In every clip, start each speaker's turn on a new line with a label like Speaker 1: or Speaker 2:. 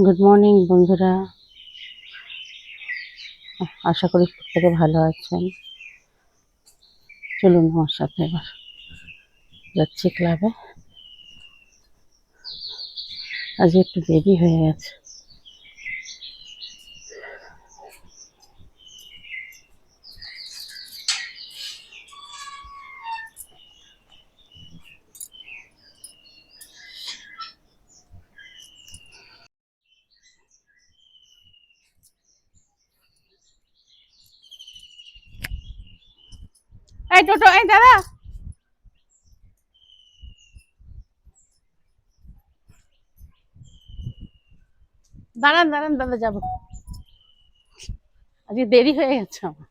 Speaker 1: Good morning বন্ধুরা, আশা করি প্রত্যেকে ভালো আছেন। চলুন আমার সাথে এবার যাচ্ছি ক্লাবে। আজ একটু দেরি হয়ে গেছে। এই টোটো, এই দাদা, দাঁড়ান দাঁড়ান দাদা, যাবো। আজকে দেরি হয়ে গেছে আমার।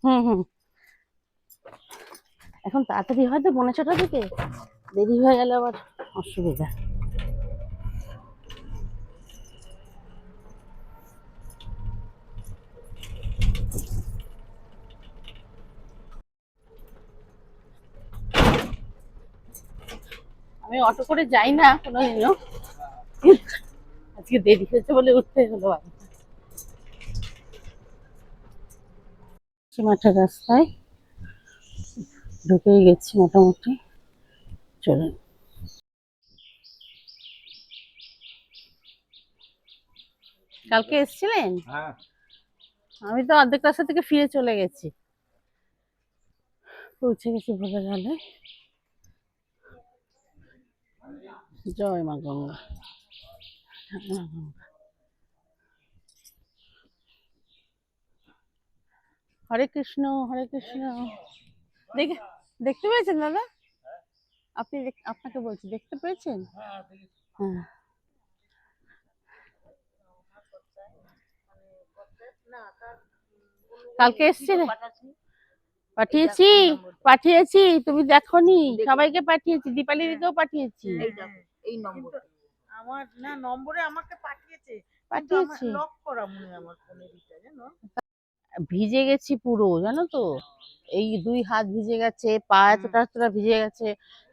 Speaker 1: হুম, এখন তাড়াতাড়ি হয়তো 6:30 থেকে, দেরি হয়ে গেলে আবার অসুবিধা। আমি অটো করে যাই না কোনোদিনও, আজকে দেরি হয়েছে বলে উঠতে হলো। মাঠের রাস্তায় ঢুকেই গেছি মোটামুটি। চলুন। কালকে এসেছিলেন? আমি তো অর্ধেক রাস্তা থেকে ফিরে চলে গেছি, পৌঁছে গেছি ভোলা গেলে। জয় মা গঙ্গা। হরে কৃষ্ণ হরে কৃষ্ণ। দেখে দেখতে পেয়েছেন দাদা? আপনি আপনাকে বলছি, দেখতে পেয়েছেন? হ্যাঁ। কালকে এসেছিলেন? পাঠিয়েছি পাঠিয়েছি, তুমি দেখোনি? সবাইকে পাঠিয়েছি, দীপালি দিকেও পাঠিয়েছি।
Speaker 2: এই নম্বর আমার না, নম্বরে আমাকে পাঠিয়েছে,
Speaker 1: পাঠিয়েছি।
Speaker 2: লক করা মনে হয় আমার ফোনের দিকটা, জানো।
Speaker 1: ভিজে গেছি পুরো, জানো তো, এই 2 হাত ভিজে গেছে, পা এতটা এতটা ভিজে গেছে।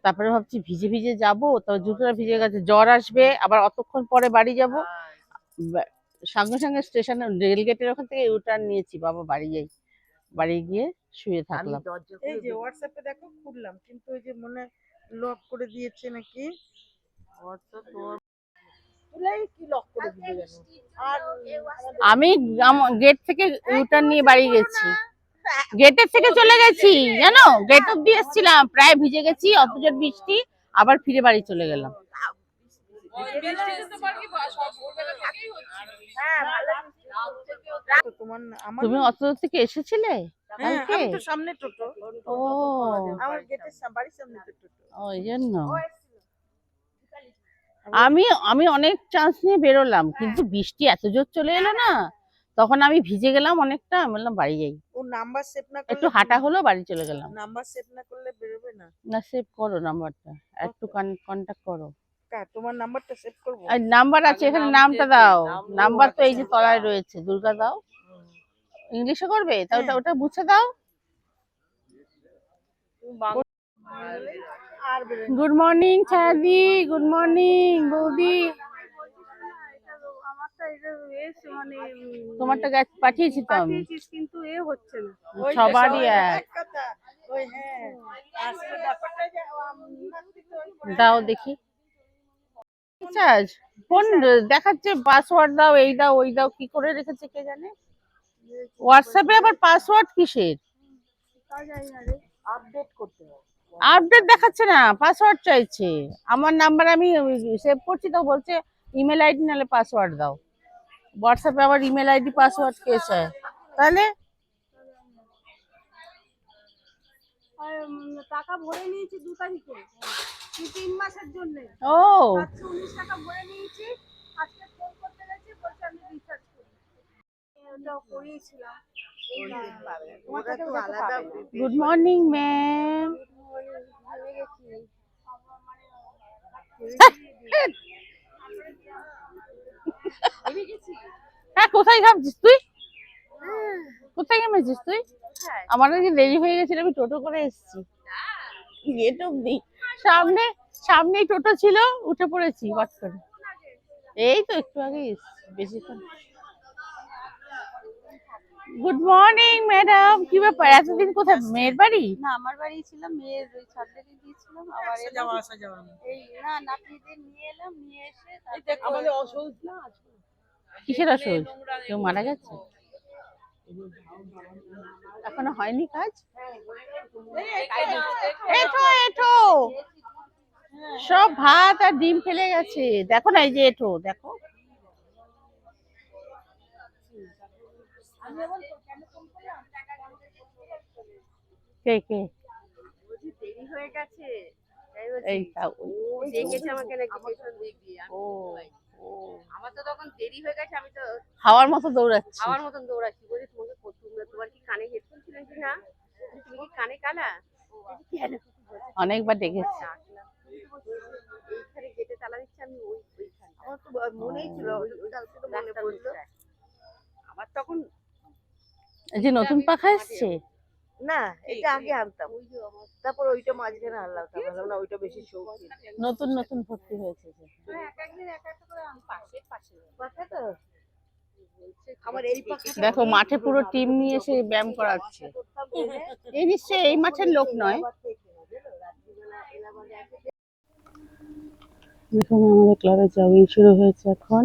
Speaker 1: তারপরে ভাবছি ভিজে ভিজে যাবো, তবে জুতোটা ভিজে গেছে, জ্বর আসবে, আবার অতক্ষণ পরে বাড়ি যাব। সঙ্গে সঙ্গে স্টেশনে রেল গেটের ওখান থেকে ইউটার্ন নিয়েছি, বাবা বাড়ি যাই। বাড়ি গিয়ে শুয়ে থাকলাম।
Speaker 2: এই যে হোয়াটসঅ্যাপে দেখো খুললাম, কিন্তু ওই যে মনে লক করে দিয়েছে নাকি হোয়াটসঅ্যাপ, কি লক করে দিবে জানো। আর
Speaker 1: আমি গেট থেকে ইউটার্ন নিয়ে বাড়ি গেছি, গেটের থেকে চলে গেছি, জানো, গেট অব্দি এসেছিলাম, প্রায় ভিজে গেছি, অতজোর বৃষ্টি, আবার ফিরে বাড়ি চলে গেলাম। তুমি অত দূর থেকে এসেছিলে?
Speaker 2: আমি তো সামনে টোটো,
Speaker 1: ও,
Speaker 2: আমার গেটের বাড়ির সামনে তো টোটো,
Speaker 1: ওই জন্য আমি আমি অনেক চান্স নিয়ে বেরোলাম, কিন্তু বৃষ্টি এত জোর চলে এলো না, তখন আমি ভিজে গেলাম অনেকটা। আমি বললাম বাড়ি যাই।
Speaker 2: ও নাম্বার সেভ না করলে,
Speaker 1: একটু হাঁটা হলো, বাড়ি চলে গেলাম।
Speaker 2: নাম্বার সেভ না করলে বেরোবে না।
Speaker 1: না, সেভ করো নাম্বারটা, একটু কন্টাক্ট করো।
Speaker 2: তোমার নাম্বারটা সেভ করব?
Speaker 1: আর নাম্বার আছে এখানে, নামটা দাও। নাম্বার তো এই যে তলায় রয়েছে, দুর্গা দাও। ইংলিশে করবে তা ওটা ওটা মুছে দাও। গুড মর্নিং ছায়াদি, গুড মর্নিং বৌদি। তোমারটা পাঠিয়েছি তো আমি,
Speaker 2: কিন্তু এ হচ্ছে না,
Speaker 1: সবারই এক। দাও দেখি। রিচার্জ কোন দেখাচ্ছে, পাসওয়ার্ড দাও, এই দাও ওই দাও, কি করে রেখেছে কে জানে। হোয়াটসঅ্যাপে আবার পাসওয়ার্ড কিসের?
Speaker 2: আপডেট করতে হবে।
Speaker 1: আপডেট দেখাচ্ছে না, পাসওয়ার্ড চাইছে। আমার নাম্বার আমি সেভ করছি তো, বলছে ইমেল আইডি নালে পাসওয়ার্ড দাও। হোয়াটসঅ্যাপে আবার ইমেল আইডি পাসওয়ার্ড কে চায় তাহলে?
Speaker 2: টাকা ভরে নিয়েছি 2 তারিখে, 3 মাসের জন্য।
Speaker 1: ও,
Speaker 2: 19 টাকা ভরে নিয়েছি। আজকে ফোন করতে গেছি, বলছে আমি রিচার্জ করি। ওটাও করিয়েছিলাম।
Speaker 1: Good morning ma'am. হ্যাঁ, কোথায় ঘামছিস তুই? কোথায় ঘামছিস তুই? আমার আজকে দেরি হয়ে গেছিল, আমি টোটো করে এসেছি। গেট অব্দি। সামনে সামনেই টোটো ছিল, উঠে পড়েছি হট করে। এই তো একটু আগে বেশিক্ষণ। গুড মর্নিং ম্যাডাম, কি ব্যাপার এতদিন কোথায়, মেয়ের বাড়ি?
Speaker 3: না আমার বাড়ি ছিলাম, মেয়ের ওই ছাত্রীকে দিয়েছিলাম, আবার এলাম।
Speaker 2: আসা যাওয়া
Speaker 3: এই না নাতনিদের নিয়ে এলাম, নিয়ে এসে
Speaker 2: আমাদের অসহজ না আজকে।
Speaker 1: কিসের অসুখ? কেউ মারা গেছে? এখনো হয়নি কাজ? এঠো এঠো, সব ভাত আর ডিম ফেলে গেছে, দেখো না এই যে এঠো দেখো। কে কে?
Speaker 3: দেরি হয়ে গেছে,
Speaker 1: এই
Speaker 3: দেখেছে আমাকে নাকি পেছন দিক দিয়ে।
Speaker 1: ও ও,
Speaker 3: আমার তো তখন দেরি হয়ে গেছে, আমি তো
Speaker 1: হাওয়ার মতো দৌড়াচ্ছি।
Speaker 3: খাওয়ার মতন দৌড়াচ্ছি। বলি তোমাকে তোমার কি কানে হেডফোন ছিল কি না? তুমি কি কানে কালা?
Speaker 1: অনেকবার ডেকেছি।
Speaker 3: এইখানে গেটে তালা দিচ্ছে, আমি ওইখানে আমার তো মনেই ছিল, মনে পড়লো। আমার তখন
Speaker 1: এই যে নতুন পাখা এসছে
Speaker 2: না, এটা আগে আনতাম, তারপর ওইটা মাঝখানে আনলাম, তারপর না ওইটা বেশি শৌখিন।
Speaker 1: নতুন নতুন ভর্তি হয়েছে যে।
Speaker 3: এক একদিন এক একটা করে পাশে পাশে
Speaker 2: পাখা তো আমার এই পাখা
Speaker 1: দেখো মাঠে পুরো টিম নিয়ে এসে ব্যায়াম করাচ্ছে। এই নিশ্চয়ই এই মাঠের লোক নয়। দেখুন আমাদের ক্লাবে জগিং শুরু হয়েছে এখন।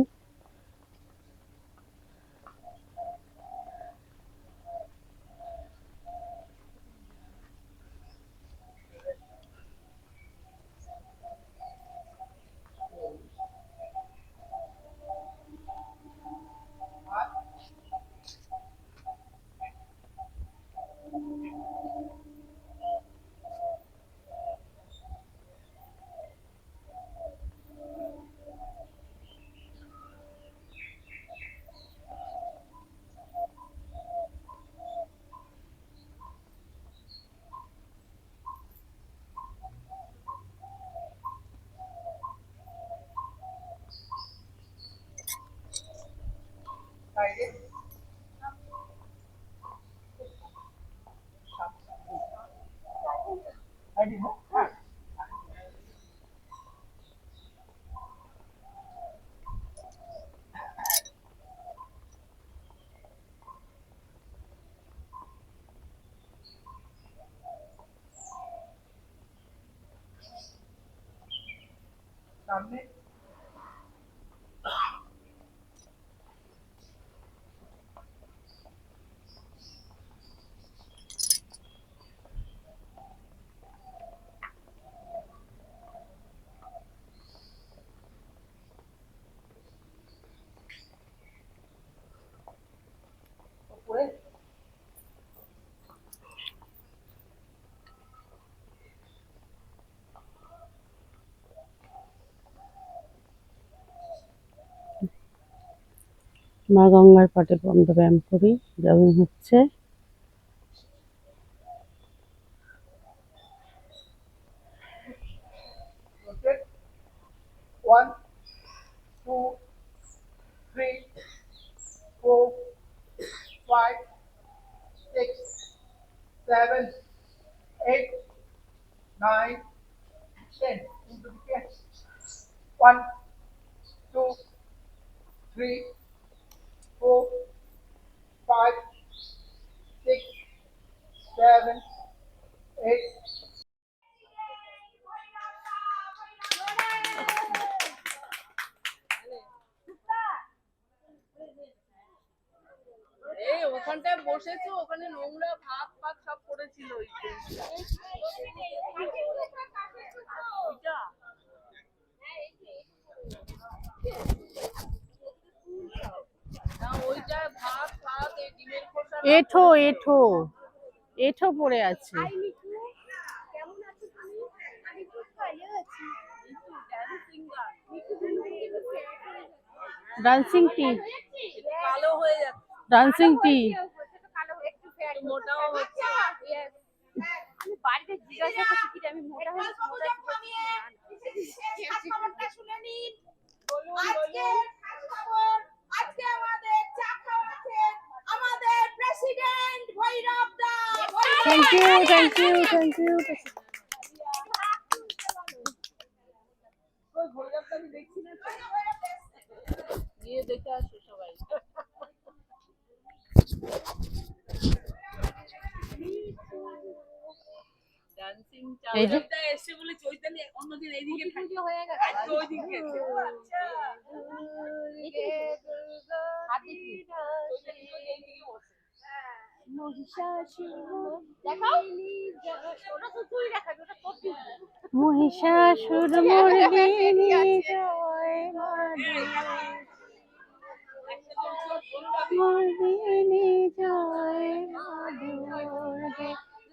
Speaker 1: মা গঙ্গার পাটে আমরা ব্যায়াম করি, জগিং হচ্ছে।
Speaker 2: One, two, three, four, five, six, seven, eight, nine, 10. Into the case. 1, 2, 3, 4, 5, 6, 7, 8.
Speaker 3: এই ওখানটায় বসেছো, ওখানে নোংরা ভাত ফাত সব পড়েছিল। ওইটা ভাত ফাত এই ডিমের খোসা
Speaker 1: এঠো এঠো এঠো পড়ে আছে। ডান্সিং টি,
Speaker 3: কালো হয়ে যাচ্ছে,
Speaker 1: ডান্সিং টি।
Speaker 3: মোটাও হচ্ছে। আমি বাড়িতে জিজ্ঞাসা করছি কি আমি মোটা হয়েছি, খবরটা শুনে নিন। আজকে আমাদের চা খাওয়াচ্ছে আমাদের প্রেসিডেন্ট ভৈরব দা।
Speaker 1: Thank you thank you thank you. এই যে
Speaker 3: এসে বলে চৈতালি অন্যদিন এইদিকে থাকে হয়ে গেছে আজকে ওইদিকে গেছে ও আচ্ছা
Speaker 1: মহিষাসুর মর্দিনী জয় মা মর্দিনী জয় মা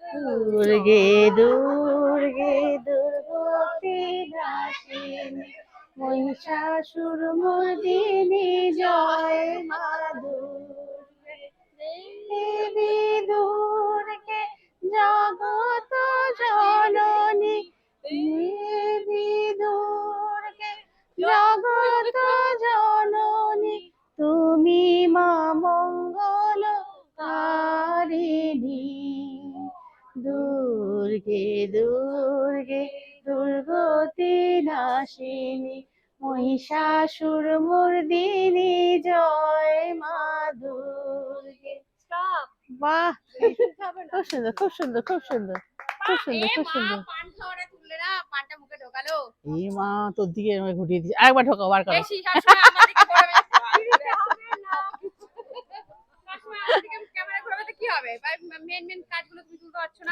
Speaker 1: দুর্গে দুর্গে দুর্গতি নাশিনী মহিষাসুর মর্দিনী জয় মা দুর্গে দেবী দুর্গে জগত জননী দেবী দুর্গে জগত জননী তুমি মা মঙ্গল কারিণী দুর্গে দুর্গে দুর্গতি নাশিনী মহিষাসুর মর্দিনী জয় মা দুর্গে। বাহ, খুব সুন্দর খুব সুন্দর খুব সুন্দর খুব সুন্দর খুব সুন্দর। এই মা তোর দিকে ঘুরিয়ে দিচ্ছে, আরেকবার ঢোকাও, বার করো।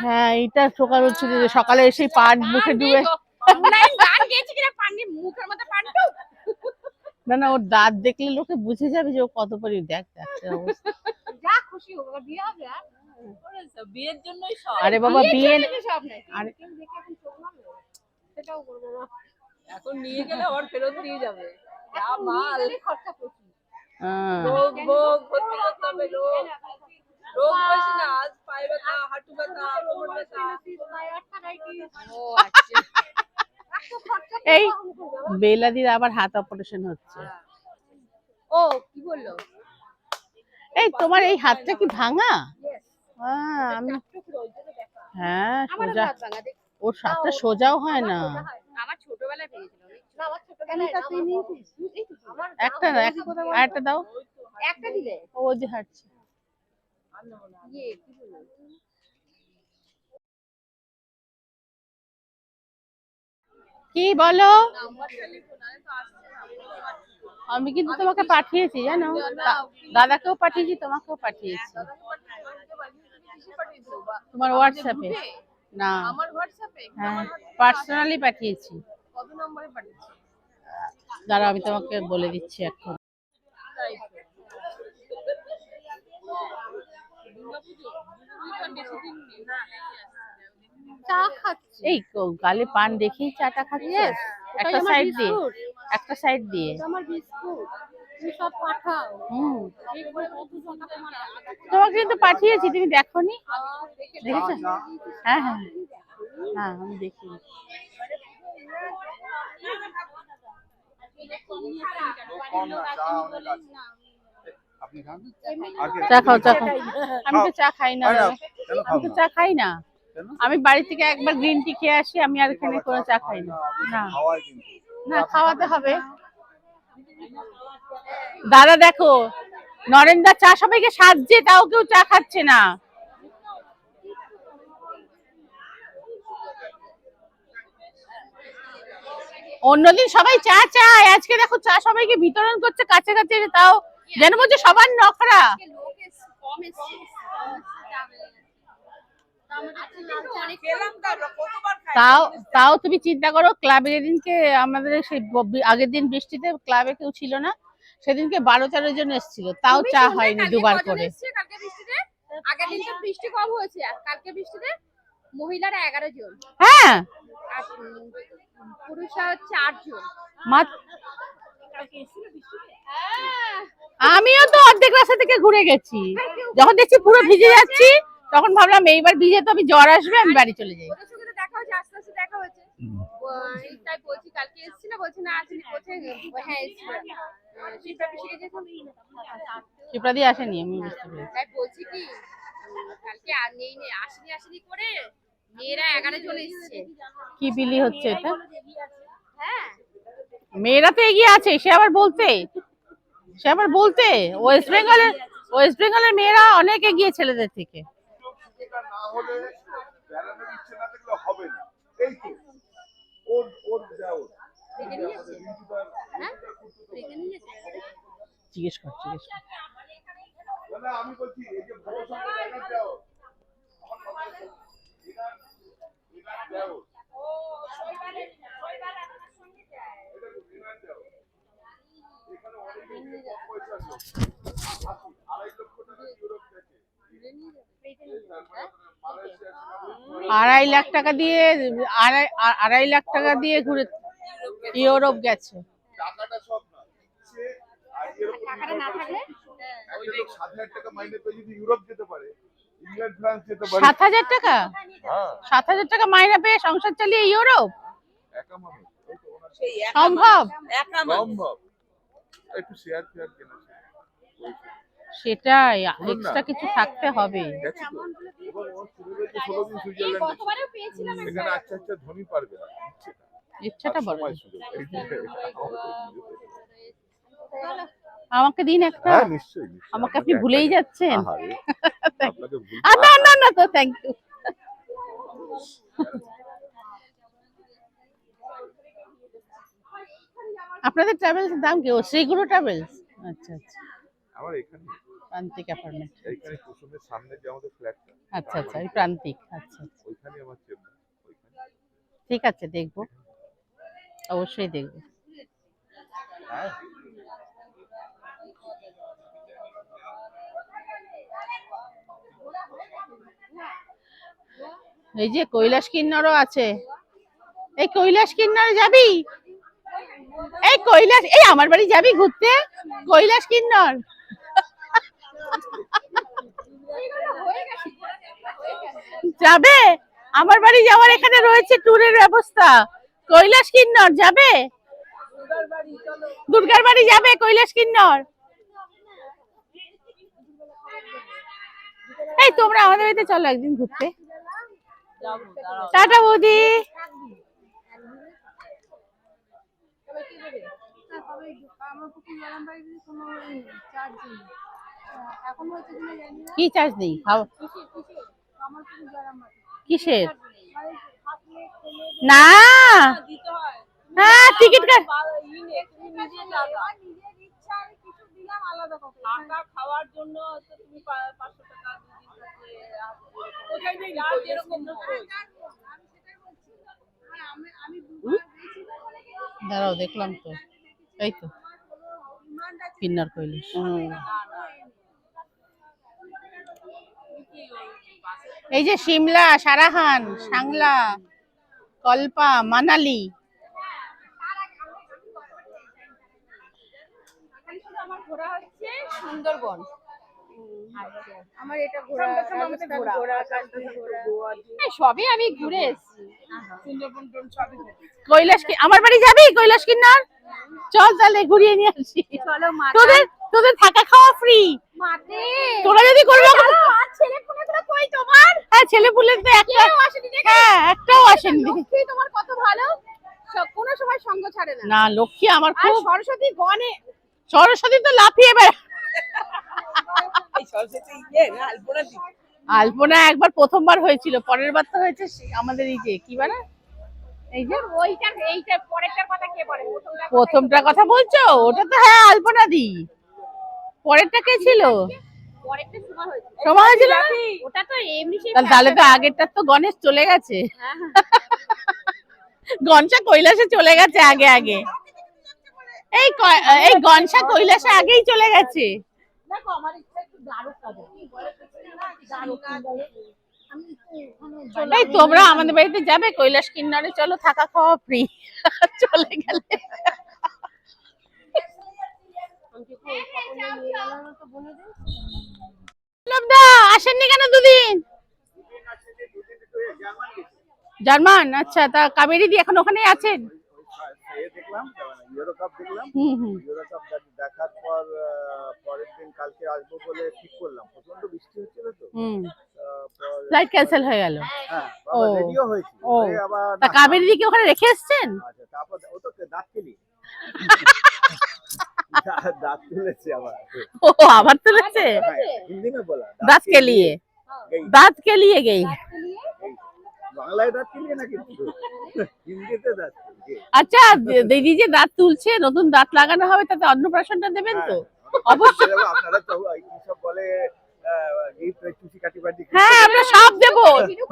Speaker 1: হ্যাঁ, এটা ঠোকার হচ্ছে যে সকালে এসে পান মুখে ডুবে। না না, ওর দাঁত দেখলে লোকে বুঝে যাবে যে ও কত পরি। দেখ অবস্থা।
Speaker 3: বিয়ের জন্যই সব।
Speaker 1: আরে বাবা বিয়ে আরে
Speaker 3: এখন নিয়ে গেলে ওর ফেরত দিয়ে যাবে যা মাল খরচা প্রচুর।
Speaker 1: হ্যাঁ।
Speaker 3: রোগ ভোগ ভর্তি করতে হবে, রোগ বেশি না, আজ পায়ে ব্যথা, হাঁটু ব্যথা, কোমর ব্যথা। ও আচ্ছা।
Speaker 1: এই বেলাদির আবার হাত অপারেশন হচ্ছে।
Speaker 3: ও কি বললো?
Speaker 1: এই তোমার এই হাতটা কি ভাঙা? হ্যাঁ আমি হ্যাঁ সোজা, ওর হাতটা সোজাও হয় না।
Speaker 3: আমার ছোটবেলায় ভেঙেছিল। না আমার
Speaker 1: একটা না, একটা দাও।
Speaker 3: একটা দিলে
Speaker 1: ও যে হাঁটছে। কি বলো? আমি কিন্তু তোমাকে পাঠিয়েছি জানো, দাদাকেও পাঠিয়েছি, তোমাকেও পাঠিয়েছি। তোমার হোয়াটসঅ্যাপে না,
Speaker 3: আমার হোয়াটসঅ্যাপে
Speaker 1: হ্যাঁ পার্সোনালি পাঠিয়েছি।
Speaker 3: কত নম্বরে পাঠিয়েছি?
Speaker 1: দাঁড়াও আমি তোমাকে বলে দিচ্ছি এখন।
Speaker 3: চা খাচ্ছি।
Speaker 1: এই গালে পান দেখেই চাটা খাচ্ছিস? একটা সাইড দিয়ে, একটা সাইড দিয়ে।
Speaker 3: আমার বিস্কুট তুমি সব পাঠাও।
Speaker 1: তোমাকে কিন্তু পাঠিয়েছি, তুমি দেখোনি? দেখেছো? হ্যাঁ হ্যাঁ হ্যাঁ আমি দেখি। চা খাও চা খাও। আমি তো চা খাই না, আমি তো চা খাই না। আমি বাড়ি থেকে একবার গ্রিন টি খেয়ে আসি, আমি আর এখানে কোনো চা খাই না। না না খাওয়াতে হবে। দাদা দেখো, নরেন্দা চা সবাইকে সাজছে, তাও কেউ চা খাচ্ছে না। অন্যদিন সবাই চা চায়, আজকে দেখো চা সবাইকে বিতরণ করছে কাছে কাছে, তাও যেন বলছে সবার নখরা। তাও তাও তুমি চিন্তা করো, ক্লাবে যেদিনকে আমাদের সেই আগের দিন বৃষ্টিতে ক্লাবে কেউ ছিল না, সেদিনকে 12-13 জন এসেছিল, তাও চা হয়নি দুবার করে।
Speaker 3: আগের দিন তো বৃষ্টি কম হয়েছে, কালকে বৃষ্টিতে মহিলারা 11 জন,
Speaker 1: হ্যাঁ
Speaker 3: আর পুরুষরা 4 জন।
Speaker 1: আমিও তো অর্ধেক রাস্তা থেকে ঘুরে গেছি, যখন দেখছি পুরো ভিজে যাচ্ছি তখন ভাবলাম এইবার ভিজে তো আমি জ্বর আসবে, আমি বাড়ি চলে যাই।
Speaker 3: ওদের সঙ্গে তো দেখা হয়েছে, আস্তে আস্তে দেখা হয়েছে। তাই বলছি কালকে এসেছি না, বলছি না আসেনি, কোথায়? হ্যাঁ এসেছি, শিপ্রা পিসিকে যে
Speaker 1: শিপ্রা দিয়ে আসেনি, আমি বুঝতে পেরেছি।
Speaker 3: তাই বলছি কি কালকে আর নেই আসেনি করে মেয়েরা 11 জন এসেছে।
Speaker 1: কি বিলি হচ্ছে এটা?
Speaker 3: হ্যাঁ
Speaker 1: মেয়েরা তো এগিয়ে আছে, সে আবার বলতে ওয়েস্ট বেঙ্গলের মেয়েরা অনেক এগিয়ে ছেলেদের থেকে।
Speaker 4: না হলে বেড়ানোর ইচ্ছে না থাকলে হবে না।
Speaker 1: জিজ্ঞেস কর। আড়াই লাখ টাকা দিয়ে আড়াই লাখ টাকা দিয়ে ঘুরে ইউরোপ গেছে।
Speaker 4: টাকাটা সব না, সে টাকাটা না থাকলে ওই 7,000 টাকা মাইনে পেয়ে যদি ইউরোপ যেতে পারে, ইংল্যান্ড ফ্রান্স যেতে পারে।
Speaker 1: 7,000 টাকা?
Speaker 4: হ্যাঁ,
Speaker 1: 7,000 টাকা মাইনে পেয়ে সংসার চালিয়ে ইউরোপ
Speaker 4: একা মানুষ
Speaker 1: সম্ভব?
Speaker 4: সম্ভব। একটু শেয়ার কেনা
Speaker 1: সেটাই, এক্সট্রা কিছু থাকতে হবে।
Speaker 4: গেছে তো, এবং ও ছেলেদেরকে 16 দিন সুইজারল্যান্ডে, এখানে আচ্ছা ধনী পারবে না,
Speaker 1: ইচ্ছাটা বড়।
Speaker 4: সময় সুযোগ।
Speaker 1: আমাকে দিন একটা।
Speaker 4: হ্যাঁ নিশ্চয়ই।
Speaker 1: আমাকে আপনি ভুলেই যাচ্ছেন।
Speaker 4: আপনাকে ভুল
Speaker 1: না তো, থ্যাংক ইউ। আপনাদের ট্রাভেলস দাম কি? ও শ্রীগুরু ট্রাভেলস। আচ্ছা।
Speaker 4: আমার এখানে
Speaker 1: প্রান্তিক অ্যাপার্টমেন্ট।
Speaker 4: এইখানে কুসুমের সামনে যে আমাদের ফ্ল্যাটটা।
Speaker 1: আচ্ছা, ওই প্রান্তিক। আচ্ছা।
Speaker 4: ওইখানে আমার চেম্বার।
Speaker 1: ঠিক আছে, দেখবো, অবশ্যই দেখবো। এই যে কৈলাস কিন্নরও আছে। এই কৈলাস কিন্নর যাবি? এই আমার বাড়ি যাবি ঘুরতে? কৈলাস কিন্নর যাবে? আমার বাড়ি যাওয়ার এখানে রয়েছে ট্যুরের ব্যবস্থা। কৈলাস কিন্নর যাবে? দুর্গার বাড়ি যাবে কৈলাস কিন্নর? এই তোমরা আমাদের বাড়িতে চলো একদিন ঘুরতে। টাটা বৌদি। কি চার্জ নেই? কিসের? না, হ্যাঁ টিকিট কাট।
Speaker 3: খাওয়ার জন্য তুমি 500 টাকা
Speaker 1: দাঁড়াও, দেখলাম তো, এই তো কিন্নর কৈলাস। এই যে সিমলা, সারাহান, সাংলা, কল্পা, মানালি।
Speaker 3: আমার ঘোরা হচ্ছে সুন্দরবন।
Speaker 2: আমার এটা ঘোরা,
Speaker 3: সবই আমি ঘুরে এসেছি।
Speaker 1: কৈলাস কি আমার বাড়ি যাবি? কৈলাস কিন্নর চল, তাহলে ঘুরিয়ে নিয়ে আসি। তোদের থাকা খাওয়া ফ্রি। তোরা যদি করবো। হ্যাঁ, ছেলে পুলে তো একটাও আসেনি।
Speaker 3: তোমার কত ভালো, কোনো সময় সঙ্গ ছাড়ে না।
Speaker 1: না, লক্ষ্মী আমার খুব।
Speaker 3: সরস্বতী গনে,
Speaker 1: সরস্বতী তো লাফিয়ে বেড়া। আলপনা একবার প্রথমবার হয়েছিল, পরের বার তো হয়েছে আমাদের এই যে কি বলে, এই যে
Speaker 3: এইটার পরেরটার কথা কে বলে?
Speaker 1: প্রথমটার কথা বলছো? ওটা তো হ্যাঁ আলপনা দি। পরেরটা কে ছিল?
Speaker 3: পরেরটা সময় হয়েছে।
Speaker 1: সময় হয়েছিল না?
Speaker 3: ওটা তো এমনি সেই
Speaker 1: তাহলে তো আগেরটা তো গণেশ চলে গেছে। গনসা কৈলাসে চলে গেছে আগে। এই গনসা কৈলাসে আগেই চলে গেছে।
Speaker 3: দেখো আমার ইচ্ছা একটু দ্বারকা
Speaker 1: এই তোমরা আমাদের বাড়িতে যাবে কৈলাস কিন্নরে? চলো, থাকা খাওয়া ফ্রি। চলে গেলে আসেননি কেন দুদিন? জার্মান? আচ্ছা, তা কাবেরী দি এখন ওখানেই আছেন?
Speaker 4: দেখলাম ইউরো কাপ দেখলাম। ইউরো কাপ দেখার পর পরের দিন কালকে আসবো বলে ঠিক করলাম। প্রচন্ড বৃষ্টি হচ্ছিল তো,
Speaker 1: ফ্লাইট ক্যান্সেল হয়ে গেল।
Speaker 4: হ্যাঁ, বাবা রেডিও হয়েছে। আবার
Speaker 1: তা কাবেরী দিকে ওখানে রেখে এসেছেন?
Speaker 4: আচ্ছা, তারপর ও তো দাঁত কেলি दांत तुलेছে আবার।
Speaker 1: ও আবার তুলেছে?
Speaker 4: হিন্দি में बोला
Speaker 1: दांत के लिए गई।
Speaker 4: বাংলায় দাঁত কেলিয়ে না কিন্তু হিন্দিতে দাঁত কেলিয়ে।
Speaker 1: আচ্ছা, দিদি যে দাঁত তুলছে, নতুন দাঁত লাগানো হবে, তাতে অন্নপ্রাশনটা দেবেন তো? অবশ্যই।
Speaker 4: আপনারা তো কি সব বলে গিফট চুষি কাটি বাটি
Speaker 1: হ্যাঁ, আমরা সব দেবো,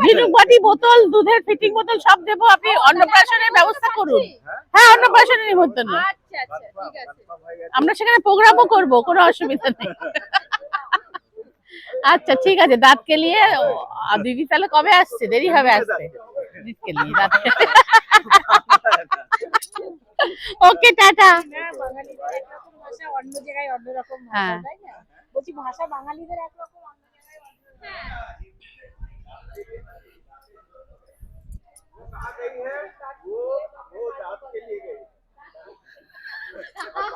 Speaker 1: ঝিনুক বাটি, বোতল, দুধের ফিটিং বোতল সব দেবো, আপনি অন্নপ্রাশনের ব্যবস্থা করুন। হ্যাঁ, অন্নপ্রাশনের নিমন্ত্রণ,
Speaker 3: আচ্ছা আচ্ছা ঠিক আছে।
Speaker 1: আমরা সেখানে প্রোগ্রামও করবো, কোনো অসুবিধা নেই। আচ্ছা ঠিক আছে, দাঁত কেলিয়ে দিদি তাহলে কবে আসছে? দেরি হবে আসতে। দিদি কেলিয়ে দাঁত ওকে, টাটা।
Speaker 2: না, বাঙালিদের একরকম ভাষা, অন্য জায়গায় অন্যরকম ভাষা,
Speaker 1: হ্যাঁ।
Speaker 2: তাই না? বলছি ভাষা বাঙালিদের একরকম, অন্য জায়গায় অন্যরকম।
Speaker 4: वो दांत के लिए गई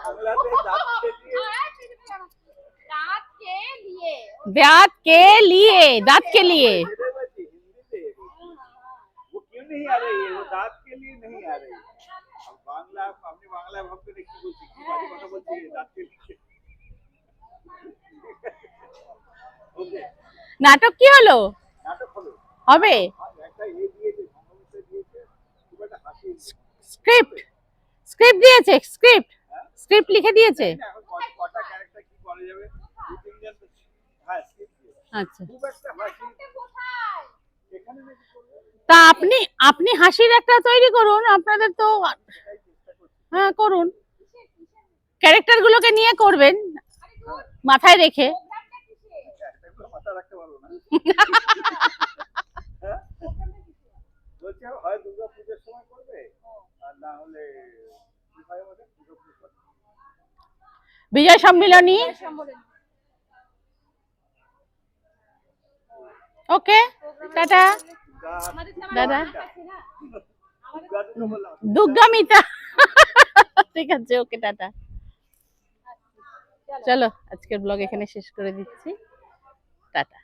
Speaker 4: बांग्लादेश दांत के लिए
Speaker 3: दांत के लिए
Speaker 1: दांत के लिए, दांत के लिए।
Speaker 4: हिंदी से वो क्यों नहीं आ रही है वो दांत के लिए नहीं आ रही है अब बांग्ला अपने बांग्ला भाषा में की बोलती है बाजी কথা বলছি दांत के लिए ओके
Speaker 1: নাটক কি হলো?
Speaker 4: নাটক হলো
Speaker 1: হবে
Speaker 4: একটা এই দিয়েছে সংগঠন দিয়েছে খুব একটা হাসি
Speaker 1: স্ক্রিপ্ট, স্ক্রিপ্ট দিয়েছে, স্ক্রিপ্ট, স্ক্রিপ্ট লিখে দিয়েছে।
Speaker 4: এখন কটা ক্যারেক্টার কি বলা যাবে দু তিনজন তো হ্যাঁ স্ক্রিপ্ট দিয়ে
Speaker 1: আচ্ছা,
Speaker 4: খুব একটা হাসি এখানে নাকি করবে
Speaker 1: তা আপনি আপনি হাসির একটা তৈরি করুন, আপনাদের তো। হ্যাঁ, করুন, ক্যারেক্টার গুলোকে নিয়ে করবেন মাথায় রেখে।
Speaker 4: একটা মাথা রাখতে পারবো না বলছে হয় দুর্গা পূজার সময় করবে আর না হলে কি হয় আমাদের দুর্গা পূজা
Speaker 1: বিজয় সম্মিলনী। ওকে, টাটা দাদা। দুর্গা মিতা। ঠিক আছে, ওকে, টাটা। চলো, আজকের ব্লগ এখানে শেষ করে দিচ্ছি, টাটা।